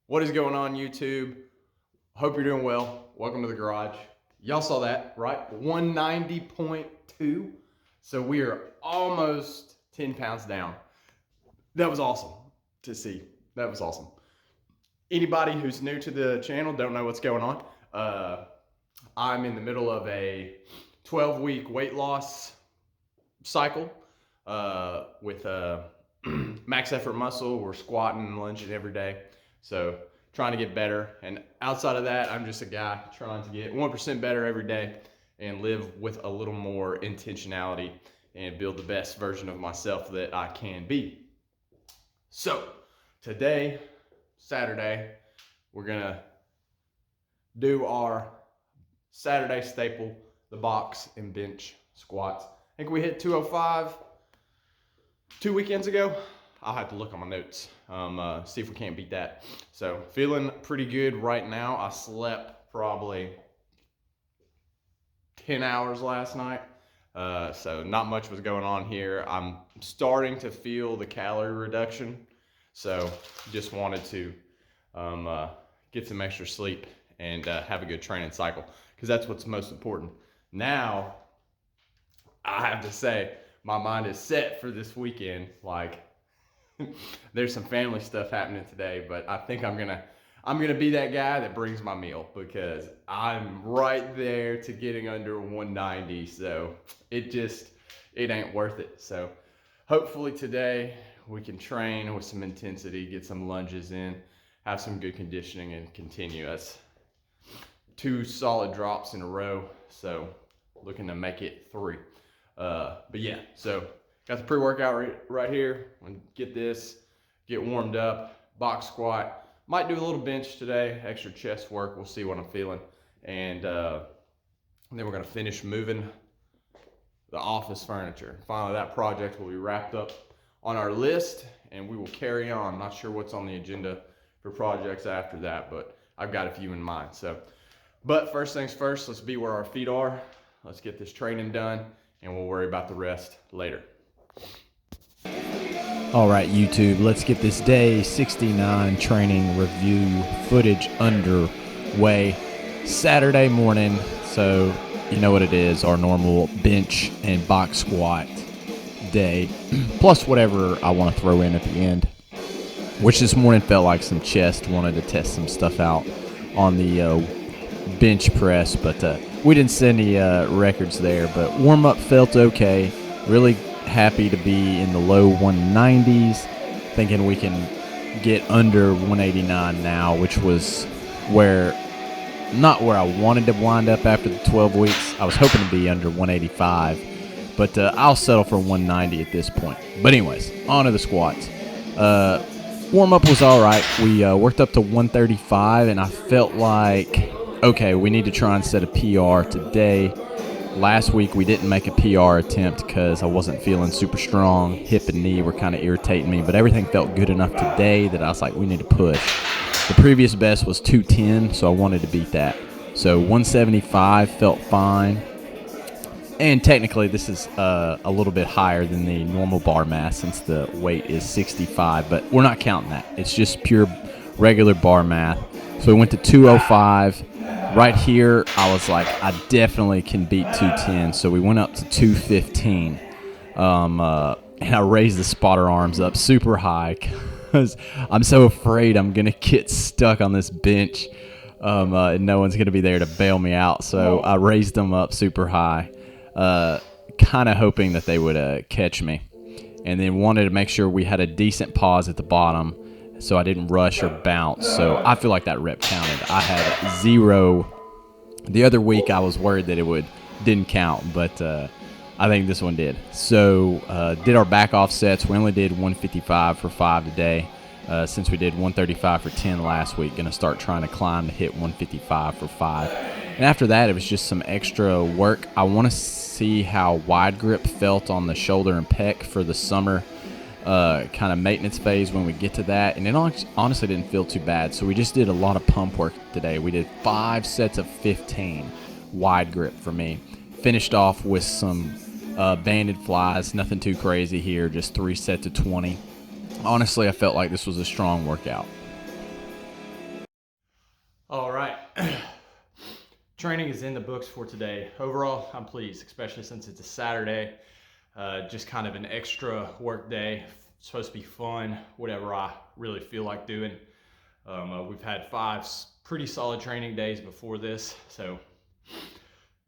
What is going on, YouTube? Hope you're doing well. Welcome to the garage. Y'all saw that, right? 190.2. So we are almost 10 pounds down. That was awesome to see. That was awesome. Anybody who's new to the channel, don't know what's going on. I'm in the middle of a 12-week weight loss cycle with max effort muscle. We're squatting and lunging every day. So trying to get better. And outside of that, I'm just a guy trying to get 1% better every day and live with a little more intentionality and build the best version of myself that I can be. So today, Saturday, we're gonna do our Saturday staple, the box and bench squats. I think we hit 205 2 weekends ago. I'll have to look on my notes, see if we can't beat that. So feeling pretty good right now. I slept probably 10 hours last night. So not much was going on here. I'm starting to feel the calorie reduction. So just wanted to get some extra sleep and have a good training cycle, because that's what's most important. Now, I have to say, my mind is set for this weekend. Like, there's some family stuff happening today, but I think I'm gonna be that guy that brings my meal, because I'm right there to getting under 190. So it ain't worth it. So hopefully today we can train with some intensity, get some lunges in, have some good conditioning, and continue. That's 2 solid drops in a row. So looking to make it 3. But yeah, so got the pre-workout right here. I'm gonna get this, get warmed up, box squat. Might do a little bench today, extra chest work. We'll see what I'm feeling. And then we're gonna finish moving the office furniture. Finally, that project will be wrapped up on our list, and we will carry on. I'm not sure what's on the agenda for projects after that, but I've got a few in mind. So, but first things first, let's be where our feet are. Let's get this training done, and we'll worry about the rest later. All right, YouTube, let's get this day 69 training review footage underway. Saturday morning, so you know what it is, our normal bench and box squat day, plus whatever I want to throw in at the end, which this morning felt like some chest. Wanted to test some stuff out on the bench press, but we didn't set any records there. But warm-up felt okay. Really happy to be in the low 190s, thinking we can get under 189 now, which was not where I wanted to wind up after the 12 weeks. I was hoping to be under 185, but I'll settle for 190 at this point. But anyways, on to the squats. Warm-up was all right. We worked up to 135, and I felt like, okay, we need to try and set a PR today. Last week we didn't make a PR attempt because I wasn't feeling super strong. Hip and knee were kind of irritating me, but everything felt good enough today that I was like, we need to push. The previous best was 210, so I wanted to beat that. So 175 felt fine. And technically this is a little bit higher than the normal bar mass since the weight is 65, but we're not counting that. It's just pure regular bar math. So we went to 205. Right here, I was like, I definitely can beat 210, so we went up to 215. And I raised the spotter arms up super high because I'm so afraid I'm going to get stuck on this bench and no one's going to be there to bail me out. So I raised them up super high, kind of hoping that they would catch me. And then wanted to make sure we had a decent pause at the bottom, so I didn't rush or bounce. So I feel like that rep counted. I had 0. The other week I was worried that it didn't count, but I think this one did. So did our back off sets. We only did 155 for 5 today, since we did 135 for 10 last week. Gonna start trying to climb to hit 155 for 5. And after that, it was just some extra work. I want to see how wide grip felt on the shoulder and pec for the summer kind of maintenance phase when we get to that, and it honestly didn't feel too bad. So we just did a lot of pump work today. We did 5 sets of 15 wide grip for me. Finished off with some banded flies, nothing too crazy here, just 3 sets of 20. Honestly, I felt like this was a strong workout. training is in the books for today. Overall, I'm pleased, especially since it's a Saturday. Just kind of an extra work day. It's supposed to be fun, whatever I really feel like doing. We've had 5 pretty solid training days before this, so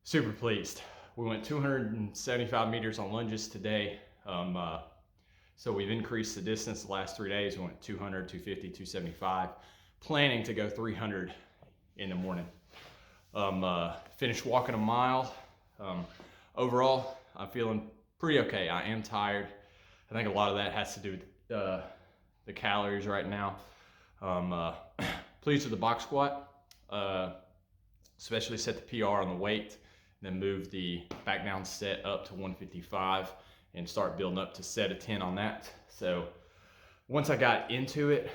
super pleased. We went 275 meters on lunges today. So we've increased the distance the last 3 days. We went 200, 250, 275, planning to go 300 in the morning. Finished walking a mile. Overall, I'm feeling pretty okay. I am tired. I think a lot of that has to do with the calories right now. Pleased with the box squat, especially set the PR on the weight, then move the back down set up to 155 and start building up to set a 10 on that. So once I got into it,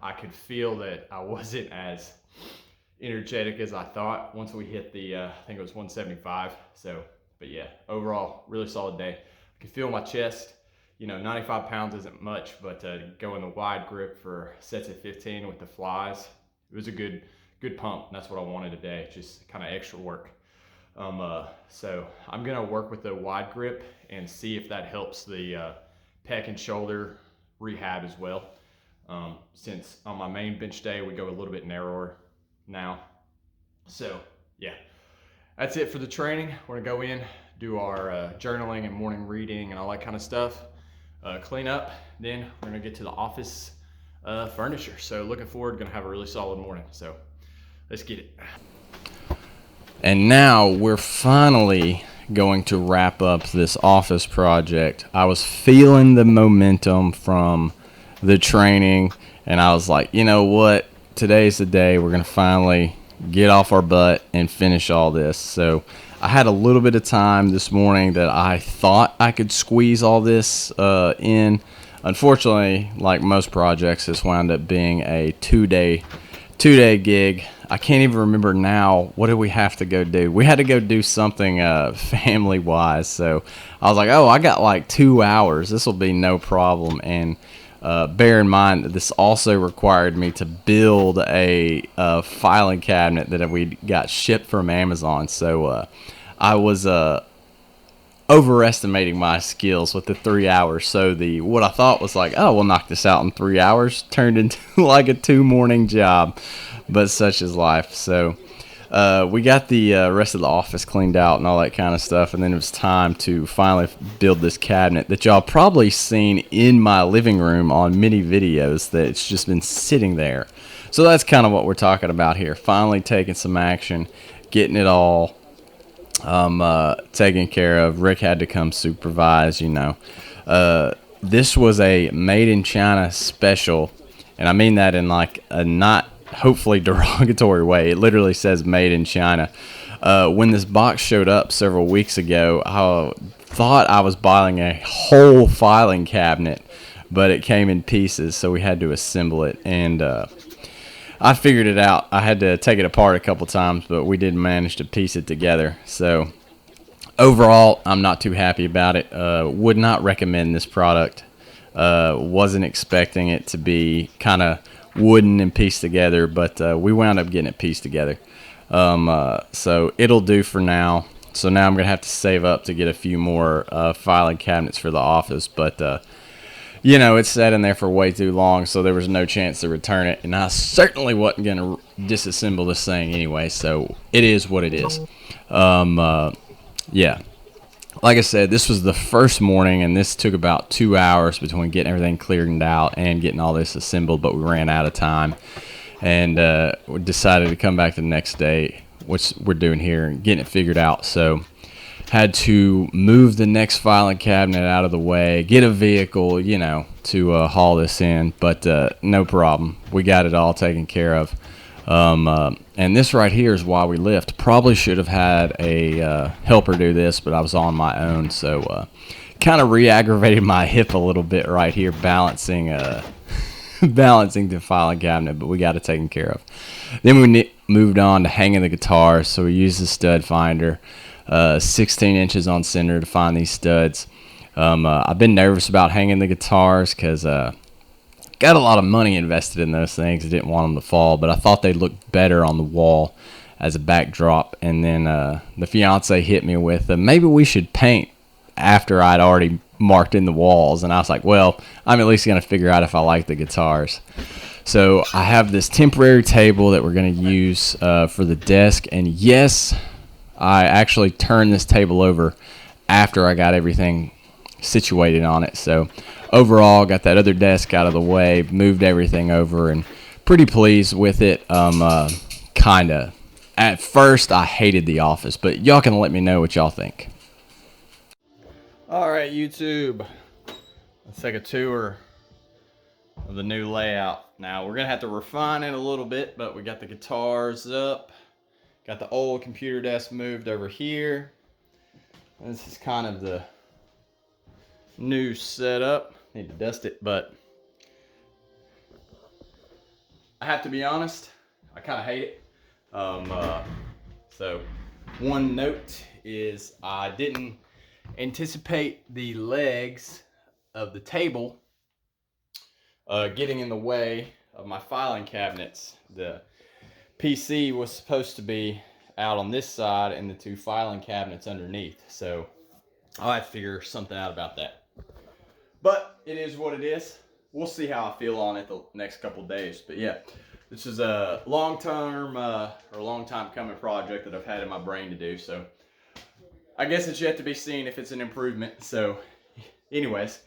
I could feel that I wasn't as energetic as I thought once we hit the, I think it was 175. So, but yeah, overall, really solid day. I can feel my chest. 95 pounds isn't much, but going the wide grip for sets at 15 with the flies, it was a good pump. And that's what I wanted today, just kind of extra work. So I'm gonna work with the wide grip and see if that helps the pec and shoulder rehab as well. Since on my main bench day, we go a little bit narrower now. So yeah, that's it for the training. We're gonna go in, do our journaling and morning reading and all that kind of stuff. Clean up, then we're gonna get to the office furniture. So looking forward, gonna have a really solid morning. So let's get it. And now we're finally going to wrap up this office project. I was feeling the momentum from the training, and I was like, you know what? Today's the day we're going to finally get off our butt and finish all this. So I had a little bit of time this morning that I thought I could squeeze all this in. Unfortunately, like most projects, this wound up being a two-day gig. I can't even remember now. What did we have to go do? We had to go do something family-wise. So I was like, oh, I got like 2 hours. This will be no problem. And bear in mind that this also required me to build a filing cabinet that we got shipped from Amazon. So I was overestimating my skills with the 3 hours. So what I thought was like, oh, we'll knock this out in 3 hours turned into like a 2-morning job. But such is life. So we got the rest of the office cleaned out and all that kind of stuff, and then it was time to finally build this cabinet that y'all probably seen in my living room on many videos that it's just been sitting there. So that's kind of what we're talking about here. Finally taking some action, getting it all taken care of. Rick had to come supervise, This was a made in China special, and I mean that in like a not hopefully derogatory way. It literally says made in China. When this box showed up several weeks ago, I thought I was buying a whole filing cabinet, but it came in pieces, so we had to assemble it. And I figured it out. I had to take it apart a couple times, but we did manage to piece it together. So overall, I'm not too happy about it. Would not recommend this product. Wasn't expecting it to be kind of wooden and pieced together, but we wound up getting it pieced together. So it'll do for now. So now I'm gonna have to save up to get a few more filing cabinets for the office, but it's sat in there for way too long, so there was no chance to return it, and I certainly wasn't gonna disassemble this thing anyway. So it is what it is. Yeah. Like I said, this was the first morning, and this took about 2 hours between getting everything cleared out and getting all this assembled, but we ran out of time, and we decided to come back the next day, which we're doing here, and getting it figured out. So had to move the next filing cabinet out of the way, get a vehicle, to haul this in, but no problem. We got it all taken care of. And this right here is why we lift. Probably should have had a helper do this, but I was on my own, so kind of re-aggravated my hip a little bit right here, balancing the filing cabinet, but we got it taken care of. Then we moved on to hanging the guitars, so we used the stud finder, 16 inches on center to find these studs. I've been nervous about hanging the guitars because got a lot of money invested in those things. I didn't want them to fall, but I thought they'd look better on the wall as a backdrop. And then the fiance hit me with, maybe we should paint, after I'd already marked in the walls. And I was like, well, I'm at least going to figure out if I like the guitars. So I have this temporary table that we're going to use for the desk. And yes, I actually turned this table over after I got everything situated on it. So overall, got that other desk out of the way, moved everything over, and pretty pleased with it. Kind of. At first, I hated the office, but y'all can let me know what y'all think. All right, YouTube. Let's take a tour of the new layout. Now, we're going to have to refine it a little bit, but we got the guitars up. Got the old computer desk moved over here. This is kind of the new setup. Need to dust it, but I have to be honest, I kind of hate it. So one note is I didn't anticipate the legs of the table getting in the way of my filing cabinets. The PC was supposed to be out on this side and the two filing cabinets underneath. So I'll have to figure something out about that. But it is what it is. We'll see how I feel on it the next couple days. But yeah, this is a long time coming project that I've had in my brain to do. So I guess it's yet to be seen if it's an improvement. So anyways,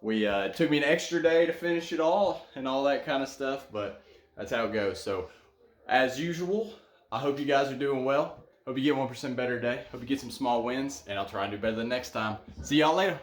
it took me an extra day to finish it all and all that kind of stuff, but that's how it goes. So as usual, I hope you guys are doing well. Hope you get 1% better day. Hope you get some small wins, and I'll try and do better the next time. See y'all later.